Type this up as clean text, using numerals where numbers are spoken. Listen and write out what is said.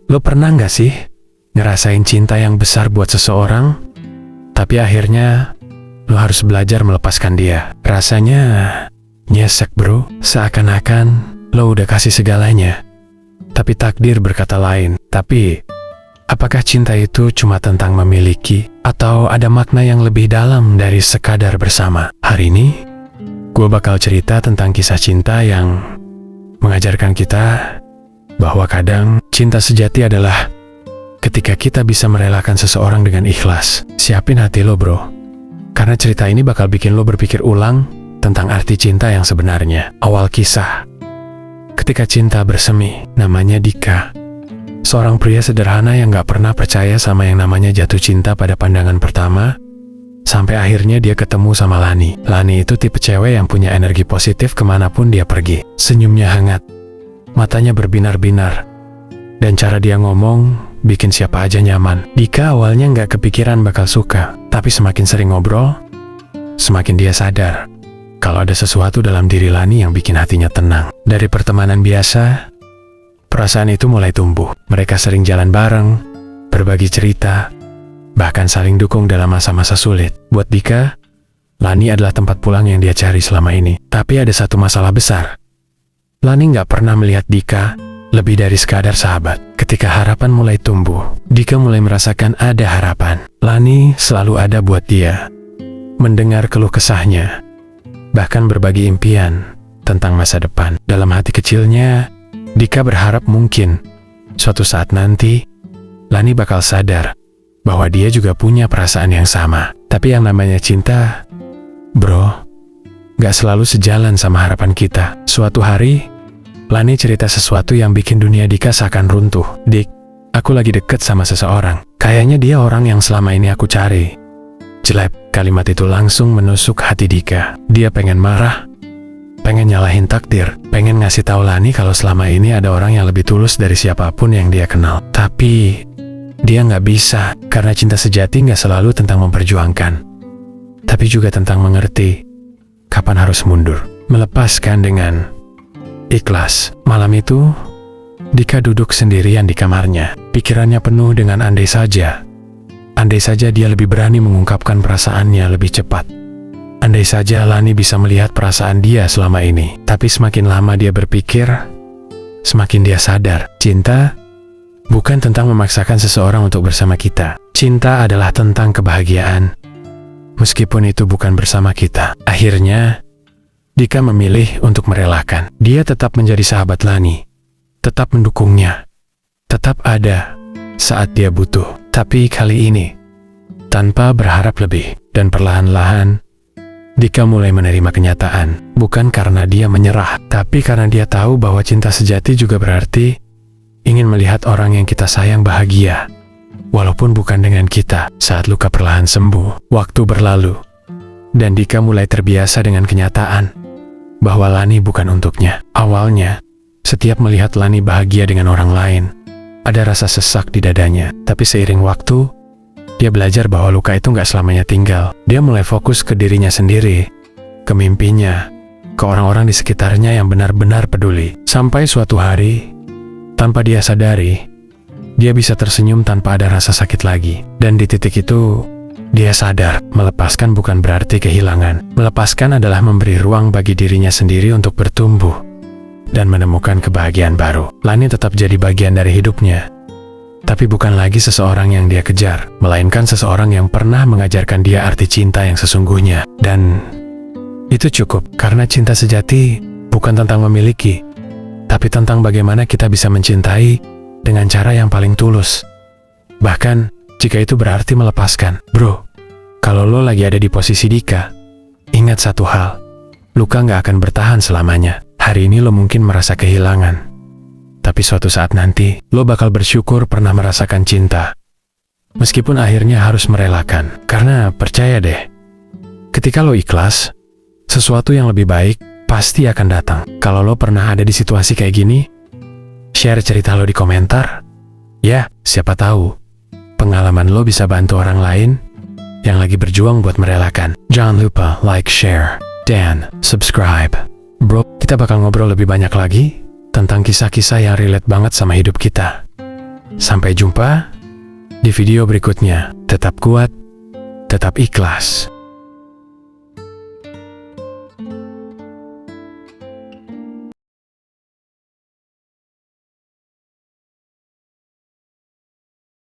Lo pernah nggak sih ngerasain cinta yang besar buat seseorang, tapi akhirnya lo harus belajar melepaskan dia? Rasanya nyesek bro, seakan-akan lo udah kasih segalanya, tapi takdir berkata lain. Tapi apakah cinta itu cuma tentang memiliki, atau ada makna yang lebih dalam dari sekadar bersama? Hari ini gue bakal cerita tentang kisah cinta yang mengajarkan kita bahwa kadang cinta sejati adalah ketika kita bisa merelakan seseorang dengan ikhlas. Siapin hati lo bro, karena cerita ini bakal bikin lo berpikir ulang tentang arti cinta yang sebenarnya. Awal kisah, ketika cinta bersemi. Namanya Dika, seorang pria sederhana yang gak pernah percaya sama yang namanya jatuh cinta pada pandangan pertama, sampai akhirnya dia ketemu sama Lani. Lani itu tipe cewek yang punya energi positif kemanapun dia pergi. Senyumnya hangat, matanya berbinar-binar, dan cara dia ngomong bikin siapa aja nyaman. Dika awalnya nggak kepikiran bakal suka, tapi semakin sering ngobrol, semakin dia sadar kalau ada sesuatu dalam diri Lani yang bikin hatinya tenang. Dari pertemanan biasa, perasaan itu mulai tumbuh. Mereka sering jalan bareng, berbagi cerita, bahkan saling dukung dalam masa-masa sulit. Buat Dika, Lani adalah tempat pulang yang dia cari selama ini. Tapi ada satu masalah besar. Lani nggak pernah melihat Dika lebih dari sekadar sahabat. Ketika harapan mulai tumbuh, Dika mulai merasakan ada harapan. Lani selalu ada buat dia, mendengar keluh kesahnya, bahkan berbagi impian tentang masa depan. Dalam hati kecilnya, Dika berharap mungkin suatu saat nanti Lani bakal sadar bahwa dia juga punya perasaan yang sama. Tapi yang namanya cinta, bro, gak selalu sejalan sama harapan kita. Suatu hari, Lani cerita sesuatu yang bikin dunia Dika seakan runtuh. Dik, aku lagi deket sama seseorang. Kayaknya dia orang yang selama ini aku cari. Jelek, kalimat itu langsung menusuk hati Dika. Dia pengen marah, pengen nyalahin takdir, pengen ngasih tahu Lani kalau selama ini ada orang yang lebih tulus dari siapapun yang dia kenal. Tapi dia nggak bisa, karena cinta sejati nggak selalu tentang memperjuangkan, tapi juga tentang mengerti kapan harus mundur, melepaskan dengan ikhlas. Malam itu, Dika duduk sendirian di kamarnya. Pikirannya penuh dengan andai saja. Andai saja dia lebih berani mengungkapkan perasaannya lebih cepat. Andai saja Lani bisa melihat perasaan dia selama ini. Tapi semakin lama dia berpikir, semakin dia sadar, cinta bukan tentang memaksakan seseorang untuk bersama kita. Cinta adalah tentang kebahagiaan, meskipun itu bukan bersama kita. Akhirnya, Dika memilih untuk merelakan. Dia tetap menjadi sahabat Lani, tetap mendukungnya, tetap ada saat dia butuh. Tapi kali ini, tanpa berharap lebih. Dan perlahan-lahan, Dika mulai menerima kenyataan. Bukan karena dia menyerah, tapi karena dia tahu bahwa cinta sejati juga berarti ingin melihat orang yang kita sayang bahagia, walaupun bukan dengan kita. Saat luka perlahan sembuh, waktu berlalu, dan Dika mulai terbiasa dengan kenyataan bahwa Lani bukan untuknya. Awalnya, setiap melihat Lani bahagia dengan orang lain, ada rasa sesak di dadanya. Tapi seiring waktu, dia belajar bahwa luka itu gak selamanya tinggal. Dia mulai fokus ke dirinya sendiri, ke mimpinya, ke orang-orang di sekitarnya yang benar-benar peduli. Sampai suatu hari, tanpa dia sadari, dia bisa tersenyum tanpa ada rasa sakit lagi. Dan di titik itu, dia sadar, melepaskan bukan berarti kehilangan. Melepaskan adalah memberi ruang bagi dirinya sendiri untuk bertumbuh dan menemukan kebahagiaan baru. Lani tetap jadi bagian dari hidupnya, tapi bukan lagi seseorang yang dia kejar, melainkan seseorang yang pernah mengajarkan dia arti cinta yang sesungguhnya. Dan itu cukup, karena cinta sejati bukan tentang memiliki, tapi tentang bagaimana kita bisa mencintai dengan cara yang paling tulus. Bahkan jika itu berarti melepaskan. Bro, kalau lo lagi ada di posisi Dika, ingat satu hal, luka gak akan bertahan selamanya. Hari ini lo mungkin merasa kehilangan, tapi suatu saat nanti, lo bakal bersyukur pernah merasakan cinta. Meskipun akhirnya harus merelakan. Karena percaya deh, ketika lo ikhlas, sesuatu yang lebih baik pasti akan datang. Kalau lo pernah ada di situasi kayak gini, share cerita lo di komentar. Ya, siapa tahu pengalaman lo bisa bantu orang lain yang lagi berjuang buat merelakan. Jangan lupa like, share, dan subscribe. Bro, kita bakal ngobrol lebih banyak lagi tentang kisah-kisah yang relate banget sama hidup kita. Sampai jumpa di video berikutnya. Tetap kuat, tetap ikhlas.